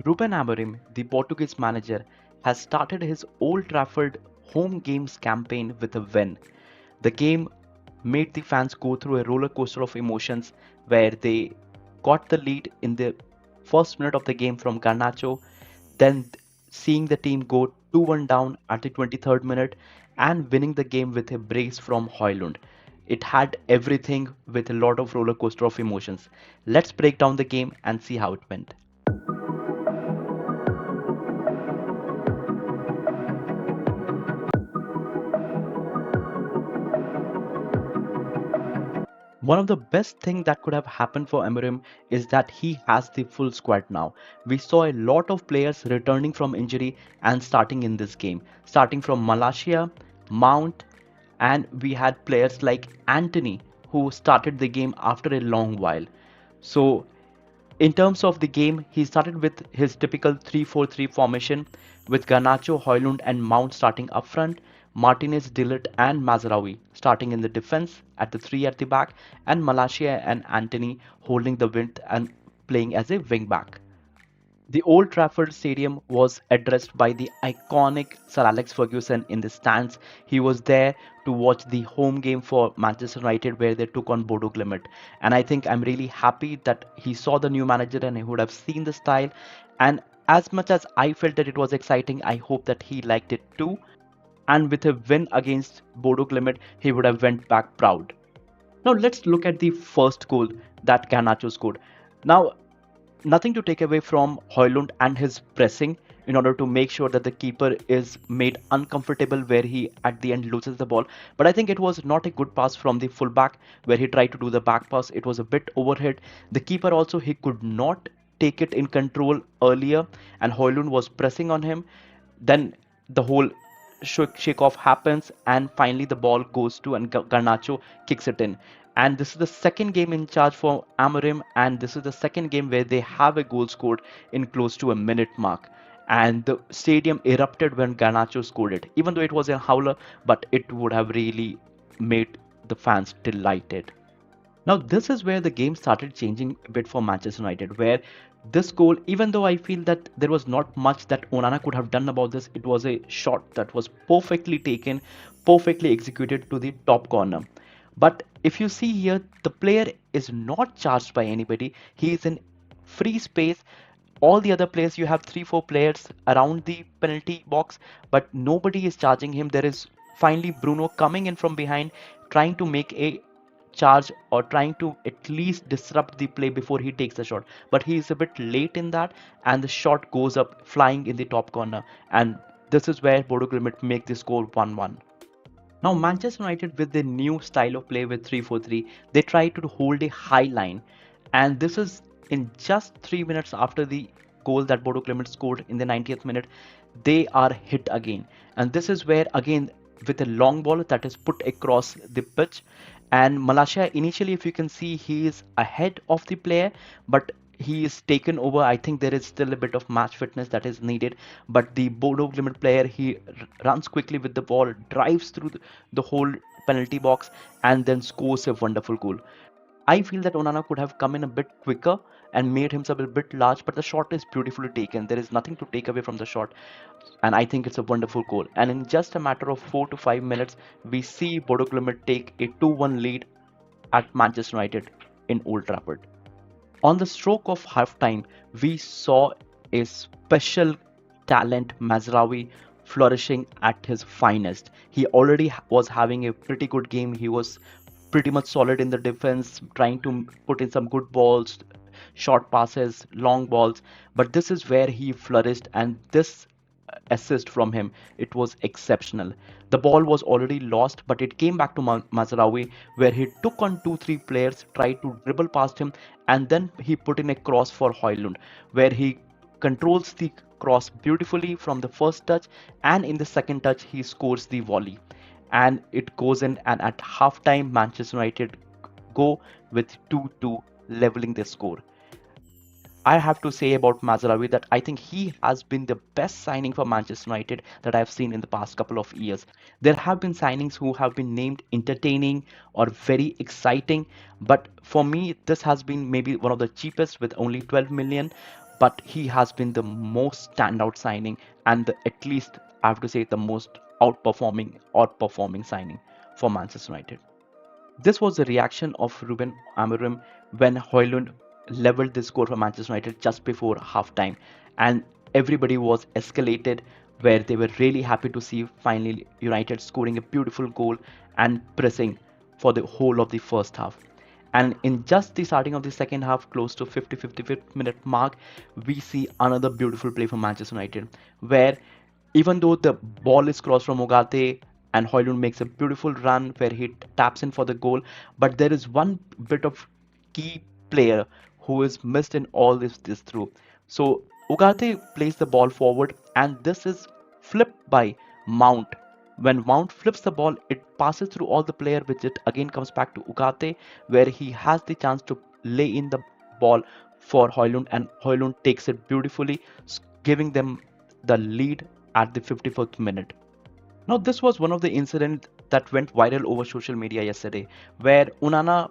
Rúben Amorim, the Portuguese manager, has started his Old Trafford home games campaign with a win. The game made the fans go through a roller coaster of emotions where they got the lead in the first minute of the game from Garnacho, then seeing the team go 2-1 down at the 23rd minute and winning the game with a brace from Højlund. It had everything with a lot of roller coaster of emotions. Let's break down the game and see how it went. One of the best things that could have happened for Amorim is that he has the full squad now. We saw a lot of players returning from injury and starting in this game. Starting from Malaysia, Mount, and we had players like Anthony who started the game after a long while. So in terms of the game, he started with his typical 3-4-3 formation with Garnacho, Højlund and Mount starting up front, Martinez, Dillet and Mazraoui starting in the defense at the three at the back, and Malaysia and Anthony holding the width and playing as a wing back. The Old Trafford Stadium was addressed by the iconic Sir Alex Ferguson in the stands. He was there to watch the home game for Manchester United where they took on Bodo Glimt. And I think I'm really happy that he saw the new manager and he would have seen the style. And as much as I felt that it was exciting, I hope that he liked it too. And with a win against Bodo Glimt, he would have went back proud. Now let's look at the first goal that Garnacho scored. Now nothing to take away from Højlund and his pressing in order to make sure that the keeper is made uncomfortable where he at the end loses the ball. But I think it was not a good pass from the fullback where he tried to do the back pass. It was a bit overhead. The keeper also he could not take it in control earlier and Højlund was pressing on him. Then the whole shake off happens and finally the ball goes to and Garnacho kicks it in. And this is the second game in charge for Amorim, and this is the second game where they have a goal scored in close to a minute mark. And the stadium erupted when Garnacho scored it. Even though it was a howler, but it would have really made the fans delighted. Now, this is where the game started changing a bit for Manchester United, where this goal, even though I feel that there was not much that Onana could have done about this, it was a shot that was perfectly taken, perfectly executed to the top corner. But if you see here, the player is not charged by anybody. He is in free space. All the other players, you have 3-4 players around the penalty box, but nobody is charging him. There is finally Bruno coming in from behind, trying to make a charge or trying to at least disrupt the play before he takes the shot. But he is a bit late in that, and the shot goes up flying in the top corner. And this is where Bodo Glimt make the score 1-1. Now Manchester United with their new style of play with 3-4-3, they try to hold a high line, and this is in just 3 minutes after the goal that Bodo Glimt scored in the 90th minute, they are hit again. And this is where again with a long ball that is put across the pitch, and Malaysia initially, if you can see, he is ahead of the player, but he is taken over. I think there is still a bit of match fitness that is needed, but the Bodo Glimt player, he runs quickly with the ball, drives through the whole penalty box and then scores a wonderful goal. I feel that Onana could have come in a bit quicker and made himself a bit large, but the shot is beautifully taken. There is nothing to take away from the shot, and I think it's a wonderful goal. And in just a matter of 4 to 5 minutes, we see Bodo Glimt take a 2-1 lead at Manchester United in Old Trafford. On the stroke of halftime, we saw a special talent Mazraoui flourishing at his finest. He already was having a pretty good game. He was pretty much solid in the defense, trying to put in some good balls, short passes, long balls. But this is where he flourished, and this assist from him, it was exceptional. The ball was already lost, but it came back to Mazraoui, where he took on 2-3 players, tried to dribble past him, and then he put in a cross for Højlund, where he controls the cross beautifully from the first touch, and in the second touch he scores the volley, and it goes in. And at halftime, Manchester United go with 2-2, leveling the score. I have to say about Mazraoui that I think he has been the best signing for Manchester United that I've seen in the past couple of years. There have been signings who have been named entertaining or very exciting, but for me, this has been maybe one of the cheapest with only 12 million. but he has been the most standout signing and at least I have to say the most outperforming or performing signing for Manchester United. This was the reaction of Rúben Amorim when Højlund leveled the score for Manchester United just before halftime, and everybody was escalated where they were really happy to see finally United scoring a beautiful goal and pressing for the whole of the first half. And in just the starting of the second half, close to 50-55th minute mark, we see another beautiful play from Manchester United, where even though the ball is crossed from Ugarte and Højlund makes a beautiful run where he taps in for the goal, but there is one bit of key player who is missed in all this through. So Ugarte plays the ball forward, and this is flipped by Mount. When Mount flips the ball, it passes through all the player, which it again comes back to Ugarte, where he has the chance to lay in the ball for Højlund, and Højlund takes it beautifully, giving them the lead at the 54th minute. Now, this was one of the incidents that went viral over social media yesterday, where Onana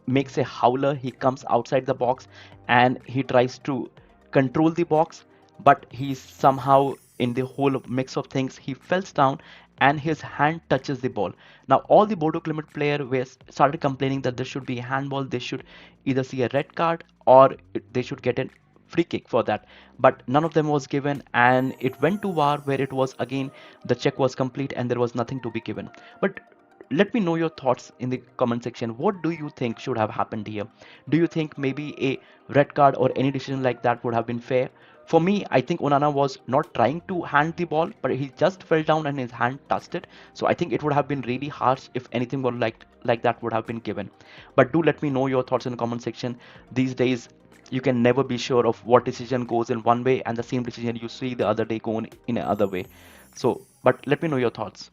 makes a howler. He comes outside the box and he tries to control the box, but he's somehow in the whole mix of things. He falls down and his hand touches the ball. Now, all the Bodo Glimt player started complaining that there should be a handball. They should either see a red card or they should get a free kick for that, but none of them was given, and it went to VAR where it was again the check was complete and there was nothing to be given. But let me know your thoughts in the comment section. What do you think should have happened here? Do you think maybe a red card or any decision like that would have been fair? For me, I think Onana was not trying to hand the ball, but he just fell down and his hand touched it. So I think it would have been really harsh if anything were like that would have been given. But do let me know your thoughts in the comment section. These days, you can never be sure of what decision goes in one way and the same decision you see the other day going in another way. So, but let me know your thoughts.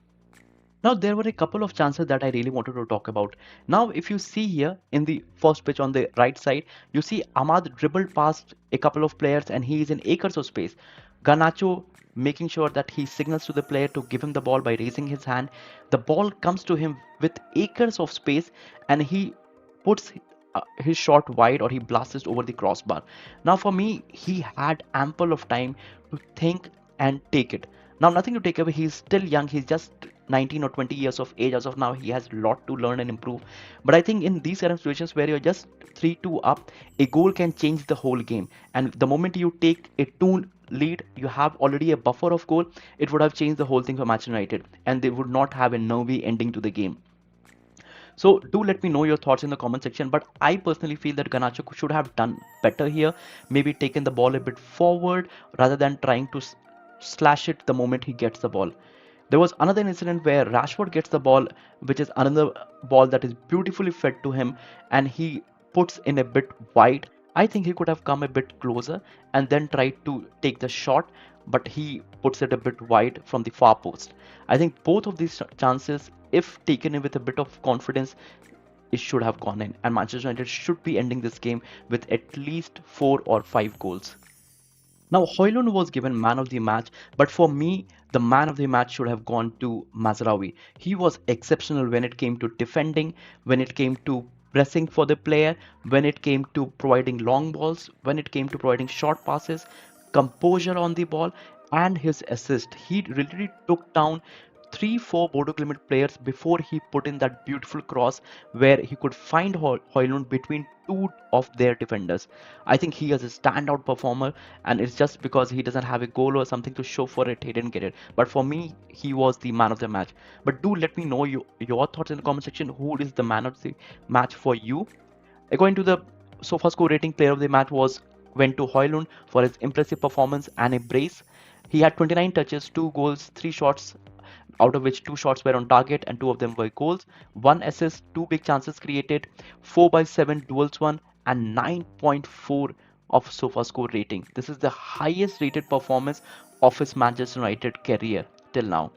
Now, there were a couple of chances that I really wanted to talk about. Now, if you see here in the first pitch on the right side, you see Ahmad dribbled past a couple of players and he is in acres of space. Garnacho making sure that he signals to the player to give him the ball by raising his hand. The ball comes to him with acres of space and he puts his shot wide or he blasts it over the crossbar. Now, for me, he had ample of time to think and take it. Now, nothing to take away. He's still young. He's just 19 or 20 years of age as of now. He has a lot to learn and improve. But I think in these kind of situations where you're just 3-2 up, a goal can change the whole game. And the moment you take a 2 lead, you have already a buffer of goal. It would have changed the whole thing for Manchester United, and they would not have a nervy ending to the game. So do let me know your thoughts in the comment section. But I personally feel that Garnacho should have done better here. Maybe taken the ball a bit forward rather than trying to slash it the moment he gets the ball. There was another incident where Rashford gets the ball, which is another ball that is beautifully fed to him, and he puts in a bit wide. I think he could have come a bit closer and then tried to take the shot, but he puts it a bit wide from the far post. I think both of these chances, if taken in with a bit of confidence, it should have gone in, and Manchester United should be ending this game with at least 4 or 5 goals. Now, Højlund was given man of the match, but for me, the man of the match should have gone to Mazraoui. He was exceptional when it came to defending, when it came to pressing for the player, when it came to providing long balls, when it came to providing short passes, composure on the ball, and his assist. He really took down 3-4 Bodo Glimt players before he put in that beautiful cross where he could find Højlund between two of their defenders. I think he is a standout performer, and it's just because he doesn't have a goal or something to show for it, he didn't get it. But for me, he was the man of the match. But do let me know your thoughts in the comment section. Who is the man of the match for you? According to the SofaScore rating, player of the match went to Højlund for his impressive performance and a brace. He had 29 touches, 2 goals, 3 shots, out of which 2 shots were on target and 2 of them were goals, 1 assist, 2 big chances created, 4/7 duels won, and 9.4 of SofaScore rating. This is the highest rated performance of his Manchester United career till now.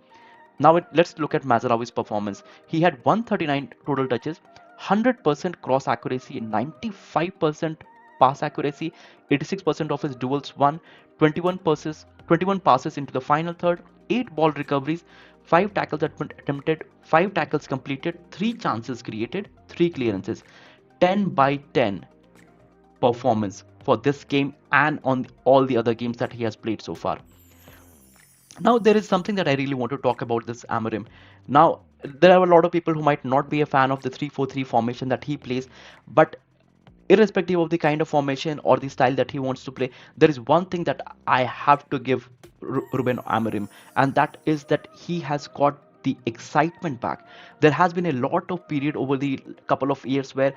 Now let's look at Mazraoui's performance. He had 139 total touches, 100% cross accuracy, 95% pass accuracy, 86% of his duels won, 21 passes into the final third, 8 ball recoveries, 5 tackles attempted, 5 tackles completed, 3 chances created, 3 clearances, 10/10 performance for this game and on all the other games that he has played so far. Now, there is something that I really want to talk about this Amorim. Now, there are a lot of people who might not be a fan of the 3-4-3 formation that he plays, but irrespective of the kind of formation or the style that he wants to play, there is one thing that I have to give Rúben Amorim, and that is that he has got the excitement back. There has been a lot of period over the couple of years where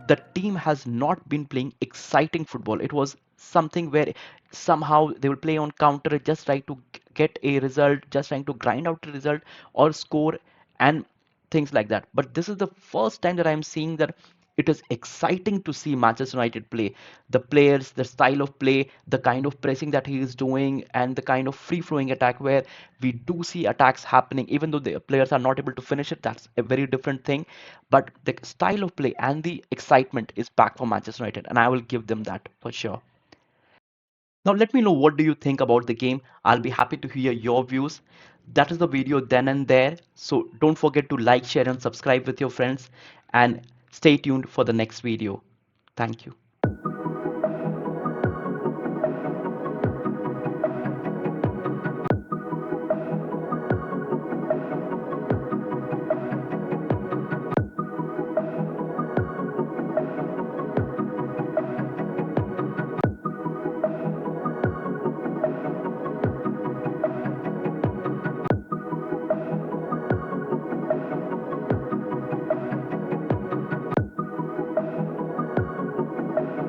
the team has not been playing exciting football. It was something where somehow they will play on counter, just try to get a result, just trying to grind out a result or score and things like that. But this is the first time that I'm seeing that it is exciting to see Manchester United play. The players, the style of play, the kind of pressing that he is doing, and the kind of free flowing attack where we do see attacks happening, even though the players are not able to finish it. That's a very different thing. But the style of play and the excitement is back for Manchester United, and I will give them that for sure. Now let me know what do you think about the game. I'll be happy to hear your views. That is the video then and there. So don't forget to like, share and subscribe with your friends and stay tuned for the next video. Thank you.